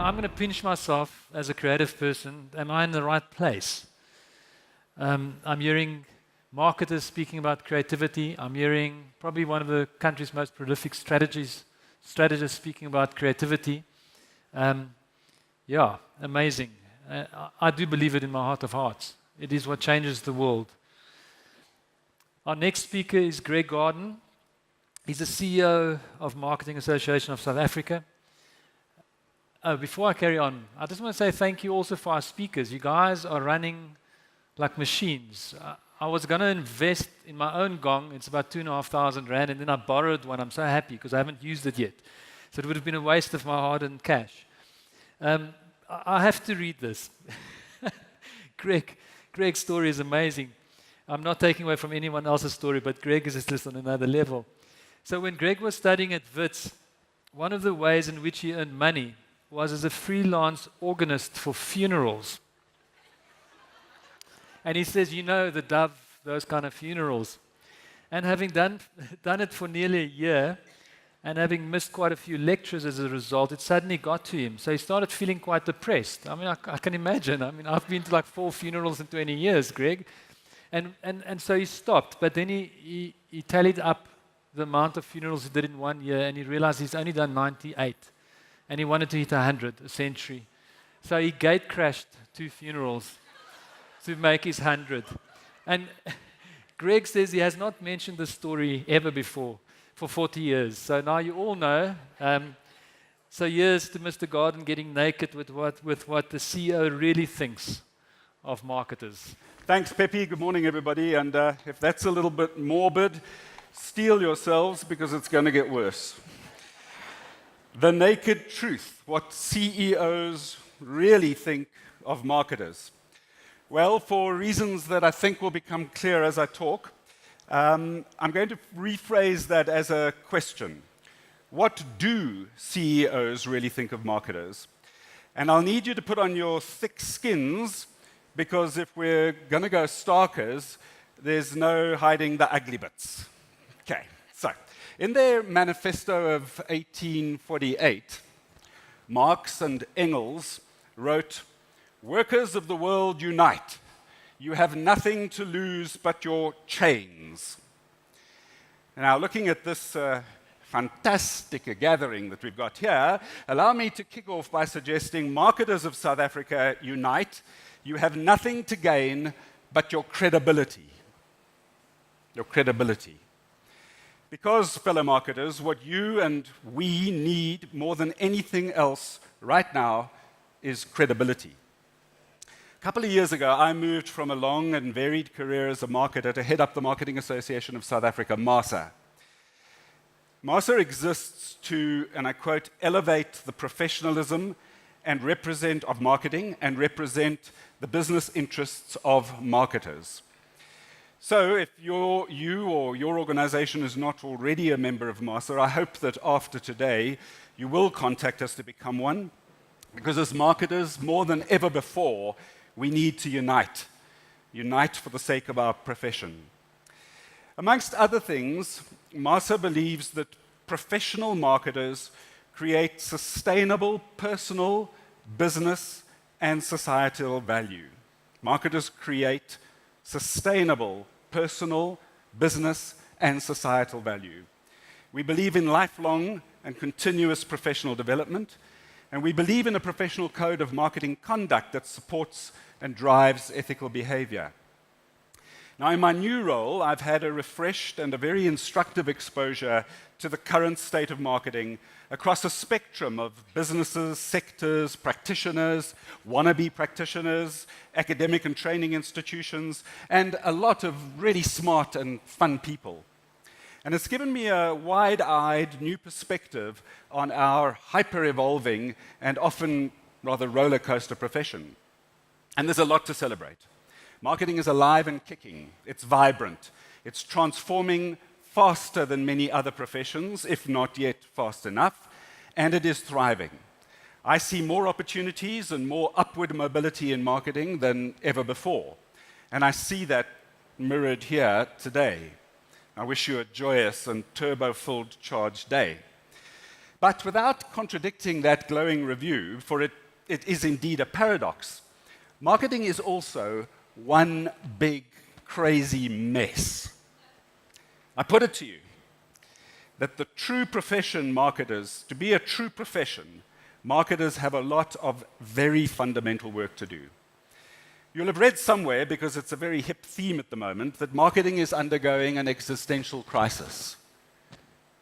I'm going to pinch myself as a creative person. Am I in the right place? I'm hearing marketers speaking about creativity. I'm hearing probably one of the country's most prolific strategists speaking about creativity. Yeah, amazing. I do believe it in my heart of hearts. It is what changes the world. Our next speaker is Greg Garden. He's the CEO of Marketing Association of South Africa. Before I carry on, I just want to say thank you also for our speakers. You guys are running like machines. I was going to invest in my own gong. It's about 2,500 rand, and then I borrowed one. I'm so happy because I haven't used it yet. So it would have been a waste of my hard-earned cash. I have to read this. Greg's story is amazing. I'm not taking away from anyone else's story, but Greg is just on another level. So when Greg was studying at Wits, one of the ways in which he earned money was as a freelance organist for funerals. And he says, you know, the Dove, those kind of funerals. And having done it for nearly a year, and having missed quite a few lectures as a result, it suddenly got to him. So he started feeling quite depressed. I mean, I can imagine. I mean, I've been to like 4 funerals in 20 years, Greg. And so he stopped. But then he tallied up the amount of funerals he did in 1 year, and he realized he's only done 98. And he wanted to hit 100 a century. So he gate crashed 2 funerals to make his 100. And Greg says he has not mentioned this story ever before for 40 years. So now you all know. So here's to Mr. Garden getting naked with what the CEO really thinks of marketers. Thanks, Pepe. Good morning, everybody. And if that's a little bit morbid, steel yourselves because it's going to get worse. The naked truth, what CEOs really think of marketers. Well, for reasons that I think will become clear as I talk, I'm going to rephrase that as a question. What do CEOs really think of marketers? And I'll need you to put on your thick skins, because if we're going to go starkers, there's no hiding the ugly bits. Okay, so in their manifesto of 1848, Marx and Engels wrote, "Workers of the world unite. You have nothing to lose but your chains." Now, looking at this fantastic gathering that we've got here, allow me to kick off by suggesting marketers of South Africa unite. You have nothing to gain but your credibility. Your credibility. Because, fellow marketers, what you and we need more than anything else right now is credibility. A couple of years ago, I moved from a long and varied career as a marketer to head up the Marketing Association of South Africa, MASA. MASA exists to, and I quote, elevate the professionalism and of marketing and represent the business interests of marketers. So if you or your organization is not already a member of MASA, I hope that after today you will contact us to become one, because as marketers, more than ever before, we need to unite. Unite for the sake of our profession. Amongst other things, MASA believes that professional marketers create sustainable personal, business, and societal value. Marketers create sustainable personal, business, and societal value. We believe in lifelong and continuous professional development, and we believe in a professional code of marketing conduct that supports and drives ethical behavior. Now, in my new role, I've had a refreshed and a very instructive exposure to the current state of marketing across a spectrum of businesses, sectors, practitioners, wannabe practitioners, academic and training institutions, and a lot of really smart and fun people. And it's given me a wide-eyed new perspective on our hyper-evolving and often rather roller coaster profession. And there's a lot to celebrate. Marketing is alive and kicking. It's vibrant. It's transforming faster than many other professions, if not yet fast enough, and it is thriving. I see more opportunities and more upward mobility in marketing than ever before, and I see that mirrored here today. I wish you a joyous and turbo-filled charged day. But without contradicting that glowing review, for it is indeed a paradox, marketing is also one big, crazy mess. I put it to you that the true profession marketers, to be a true profession, marketers have a lot of very fundamental work to do. You'll have read somewhere, because it's a very hip theme at the moment, that marketing is undergoing an existential crisis.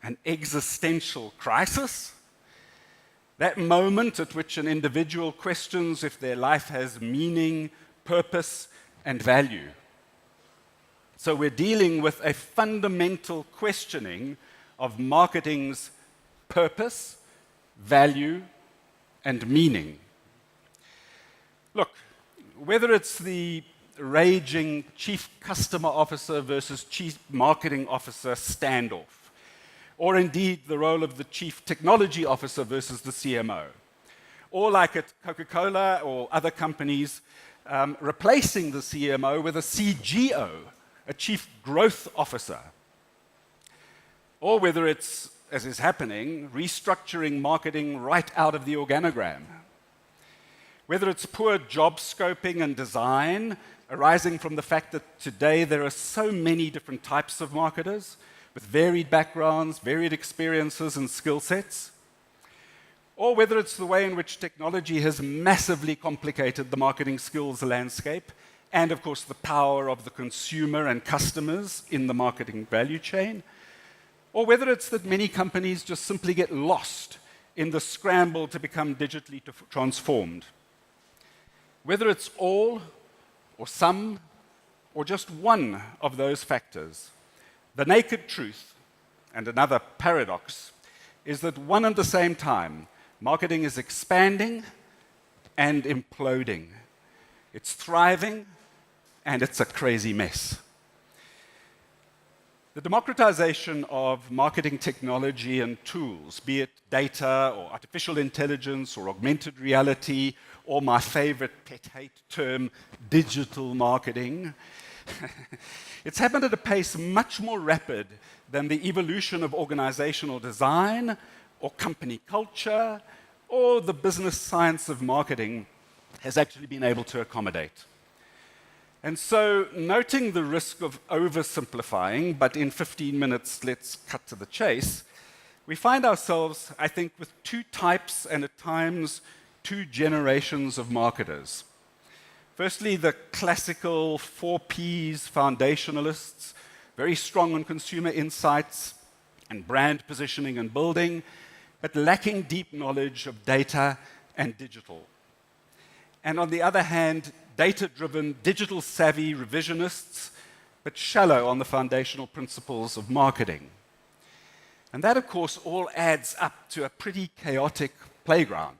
An existential crisis? That moment at which an individual questions if their life has meaning, purpose, and value. So we're dealing with a fundamental questioning of marketing's purpose, value, and meaning. Look, whether it's the raging chief customer officer versus chief marketing officer standoff, or indeed the role of the chief technology officer versus the CMO, or like at Coca-Cola or other companies, replacing the CMO with a CGO, a chief growth officer, or whether it's, as is happening, restructuring marketing right out of the organogram. Whether it's poor job scoping and design arising from the fact that today there are so many different types of marketers with varied backgrounds, varied experiences and skill sets, or whether it's the way in which technology has massively complicated the marketing skills landscape, and of course the power of the consumer and customers in the marketing value chain, or whether it's that many companies just simply get lost in the scramble to become digitally transformed. Whether it's all, or some, or just one of those factors, the naked truth, and another paradox, is that one and the same time, marketing is expanding and imploding. It's thriving, and it's a crazy mess. The democratization of marketing technology and tools, be it data or artificial intelligence or augmented reality, or my favorite pet-hate term, digital marketing, it's happened at a pace much more rapid than the evolution of organizational design or company culture or the business science of marketing has actually been able to accommodate. And so, noting the risk of oversimplifying, but in 15 minutes, let's cut to the chase, we find ourselves, I think, with two types and at times two generations of marketers. Firstly, the classical 4Ps foundationalists, very strong on consumer insights and brand positioning and building, but lacking deep knowledge of data and digital. And on the other hand, data-driven, digital-savvy revisionists, but shallow on the foundational principles of marketing. And that, of course, all adds up to a pretty chaotic playground.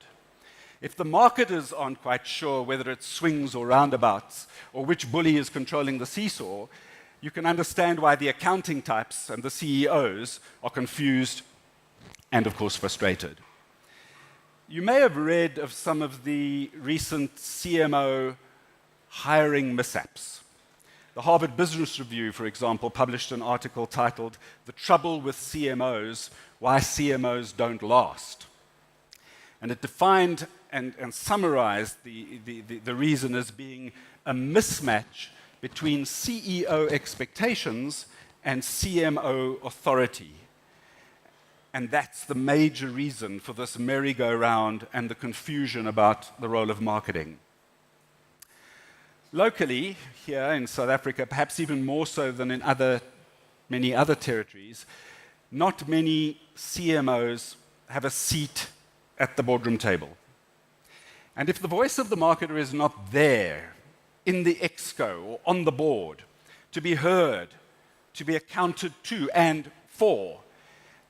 If the marketers aren't quite sure whether it's swings or roundabouts, or which bully is controlling the seesaw, you can understand why the accounting types and the CEOs are confused and, of course, frustrated. You may have read of some of the recent CMO hiring mishaps. The Harvard Business Review, for example, published an article titled "The Trouble with CMOs, Why CMOs Don't Last." And it defined and summarized the reason as being a mismatch between CEO expectations and CMO authority. And that's the major reason for this merry-go-round and the confusion about the role of marketing. Locally, here in South Africa, perhaps even more so than in many other territories, not many CMOs have a seat at the boardroom table. And if the voice of the marketer is not there, in the exco or on the board, to be heard, to be accounted to and for,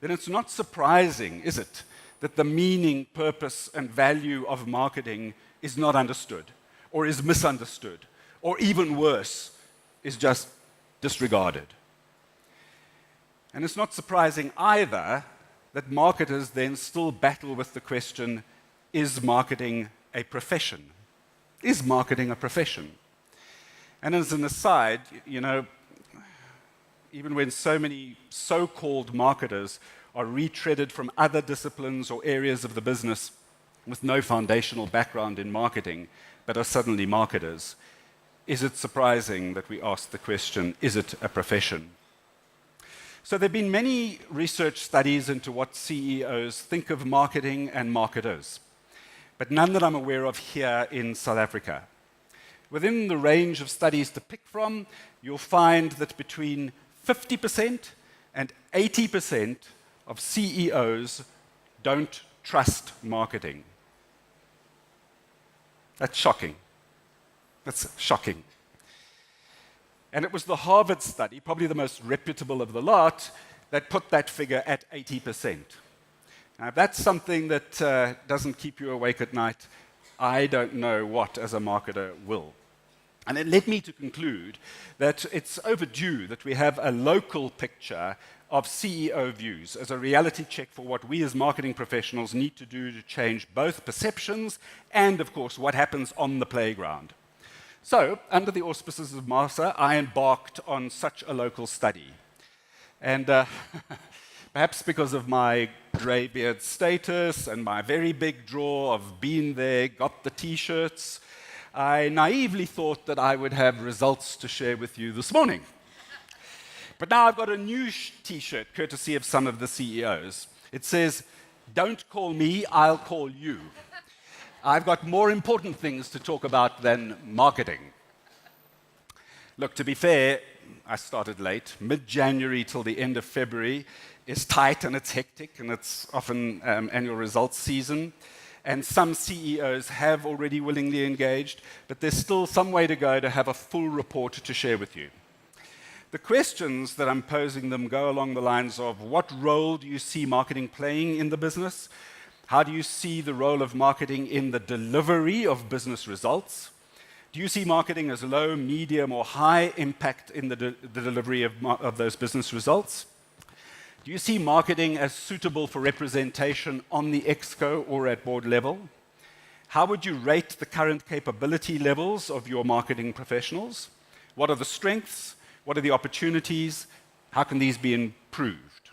then it's not surprising, is it, that the meaning, purpose, and value of marketing is not understood, or is misunderstood, or even worse, is just disregarded. And it's not surprising either that marketers then still battle with the question, is marketing a profession? Is marketing a profession? And as an aside, you know, even when so many so-called marketers are retreaded from other disciplines or areas of the business with no foundational background in marketing, but are suddenly marketers. Is it surprising that we ask the question, is it a profession? So there have been many research studies into what CEOs think of marketing and marketers, but none that I'm aware of here in South Africa. Within the range of studies to pick from, you'll find that between 50% and 80% of CEOs don't trust marketing. That's shocking. That's shocking. And it was the Harvard study, probably the most reputable of the lot, that put that figure at 80%. Now, if that's something that doesn't keep you awake at night, I don't know what, as a marketer, will. And it led me to conclude that it's overdue that we have a local picture of CEO views as a reality check for what we as marketing professionals need to do to change both perceptions and, of course, what happens on the playground. So, under the auspices of MASA, I embarked on such a local study. And perhaps because of my greybeard status and my very big draw of been there, got the T-shirts, I naively thought that I would have results to share with you this morning. But now I've got a new T-shirt, courtesy of some of the CEOs. It says, "Don't call me, I'll call you." I've got more important things to talk about than marketing. Look, to be fair, I started late. Mid-January till the end of February is tight and it's hectic, and it's often annual results season. And some CEOs have already willingly engaged, but there's still some way to go to have a full report to share with you. The questions that I'm posing them go along the lines of, what role do you see marketing playing in the business? How do you see the role of marketing in the delivery of business results? Do you see marketing as low, medium, or high impact in the delivery of those business results? Do you see marketing as suitable for representation on the exco or at board level? How would you rate the current capability levels of your marketing professionals? What are the strengths? What are the opportunities? How can these be improved?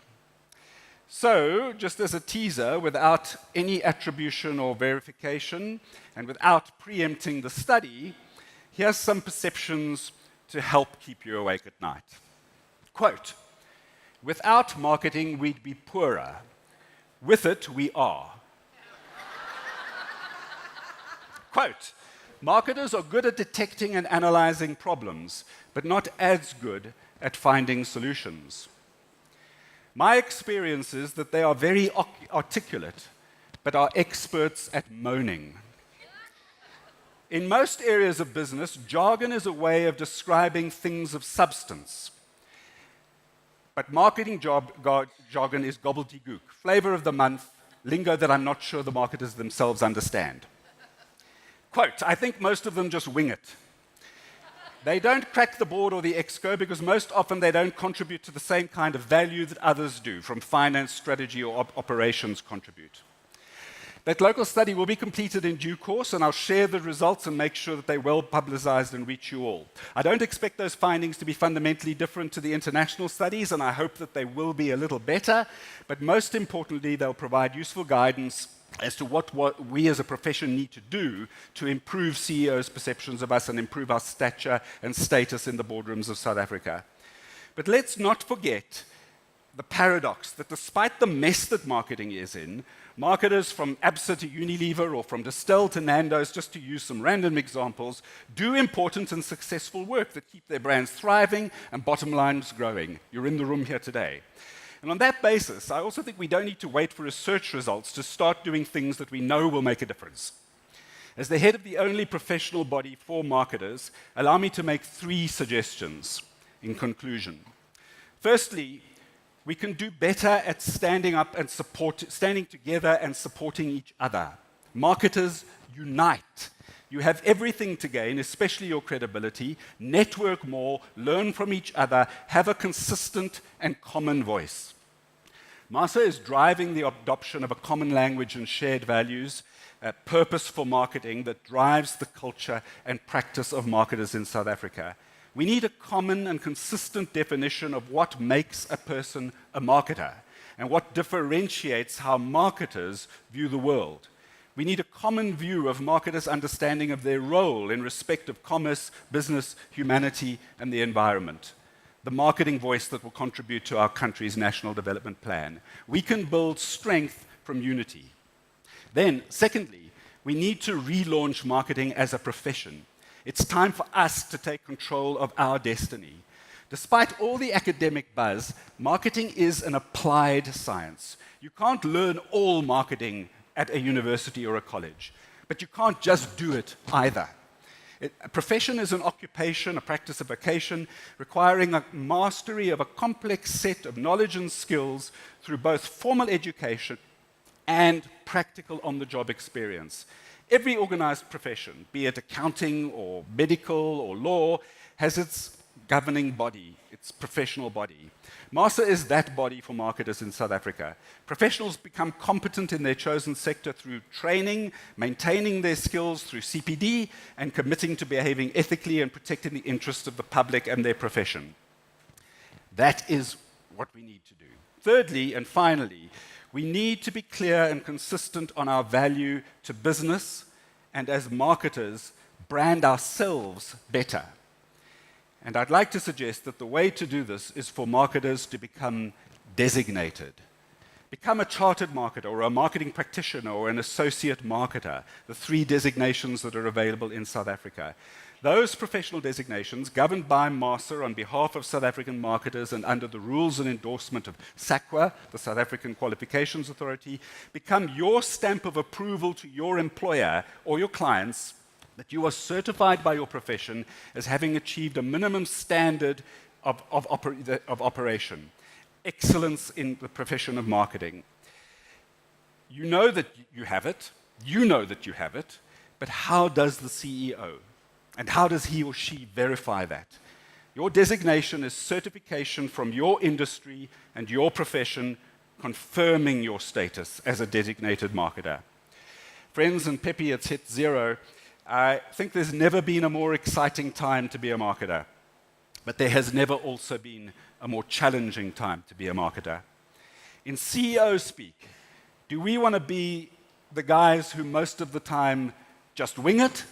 So, just as a teaser, without any attribution or verification, and without preempting the study, here's some perceptions to help keep you awake at night. Quote, "Without marketing, we'd be poorer. With it, we are." Quote, "Marketers are good at detecting and analyzing problems, but not as good at finding solutions. My experience is that they are very articulate, but are experts at moaning. In most areas of business, jargon is a way of describing things of substance. But marketing jargon is gobbledygook, flavor of the month, lingo that I'm not sure the marketers themselves understand." Quote, "I think most of them just wing it. They don't crack the board or the exco because most often they don't contribute to the same kind of value that others do, from finance, strategy, or operations contribute." That local study will be completed in due course, and I'll share the results and make sure that they're well publicized and reach you all. I don't expect those findings to be fundamentally different to the international studies, and I hope that they will be a little better, but most importantly, they'll provide useful guidance as to what we as a profession need to do to improve CEOs' perceptions of us and improve our stature and status in the boardrooms of South Africa. But let's not forget the paradox that despite the mess that marketing is in, marketers from ABSA to Unilever or from Distell to Nando's, just to use some random examples, do important and successful work that keep their brands thriving and bottom lines growing. You're in the room here today. And on that basis, I also think we don't need to wait for research results to start doing things that we know will make a difference. As the head of the only professional body for marketers, allow me to make 3 suggestions in conclusion. Firstly, we can do better at standing together and supporting each other. Marketers, unite. You have everything to gain, especially your credibility. Network more, learn from each other, have a consistent and common voice. MASA is driving the adoption of a common language and shared values, a purpose for marketing that drives the culture and practice of marketers in South Africa. We need a common and consistent definition of what makes a person a marketer. and what differentiates how marketers view the world. We need a common view of marketers' understanding of their role in respect of commerce, business, humanity, and the environment. The marketing voice that will contribute to our country's national development plan. We can build strength from unity. Then, secondly, we need to relaunch marketing as a profession. It's time for us to take control of our destiny. Despite all the academic buzz, marketing is an applied science. You can't learn all marketing at a university or a college, but you can't just do it either. A profession is an occupation, a practice, a vocation, requiring a mastery of a complex set of knowledge and skills through both formal education and practical on-the-job experience. Every organized profession, be it accounting or medical or law, has its governing body, its professional body. MASA is that body for marketers in South Africa. Professionals become competent in their chosen sector through training, maintaining their skills through CPD, and committing to behaving ethically and protecting the interests of the public and their profession. That is what we need to do. Thirdly, and finally, we need to be clear and consistent on our value to business, and as marketers, brand ourselves better. And I'd like to suggest that the way to do this is for marketers to become designated. Become a chartered marketer or a marketing practitioner or an associate marketer, the 3 designations that are available in South Africa. Those professional designations, governed by MASA on behalf of South African marketers and under the rules and endorsement of SAQA, the South African Qualifications Authority, become your stamp of approval to your employer or your clients that you are certified by your profession as having achieved a minimum standard of operation, excellence in the profession of marketing. You know that you have it, but how does the CEO, and how does he or she verify that? Your designation is certification from your industry and your profession confirming your status as a designated marketer. Friends, and Pepe, it's hit 0. I think there's never been a more exciting time to be a marketer, but there has never also been a more challenging time to be a marketer. In CEO speak, do we want to be the guys who most of the time just wing it?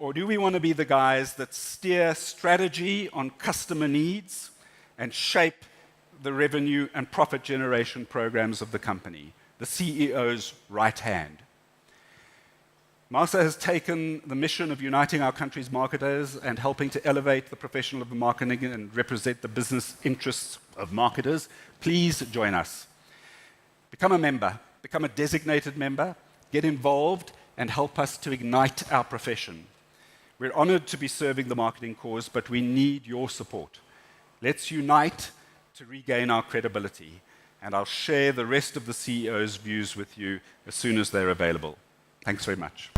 Or do we want to be the guys that steer strategy on customer needs and shape the revenue and profit generation programs of the company, the CEO's right hand? MASA has taken the mission of uniting our country's marketers and helping to elevate the profession of marketing and represent the business interests of marketers. Please join us. Become a member, become a designated member, get involved, and help us to ignite our profession. We're honored to be serving the marketing cause, but we need your support. Let's unite to regain our credibility, and I'll share the rest of the CEO's views with you as soon as they're available. Thanks very much.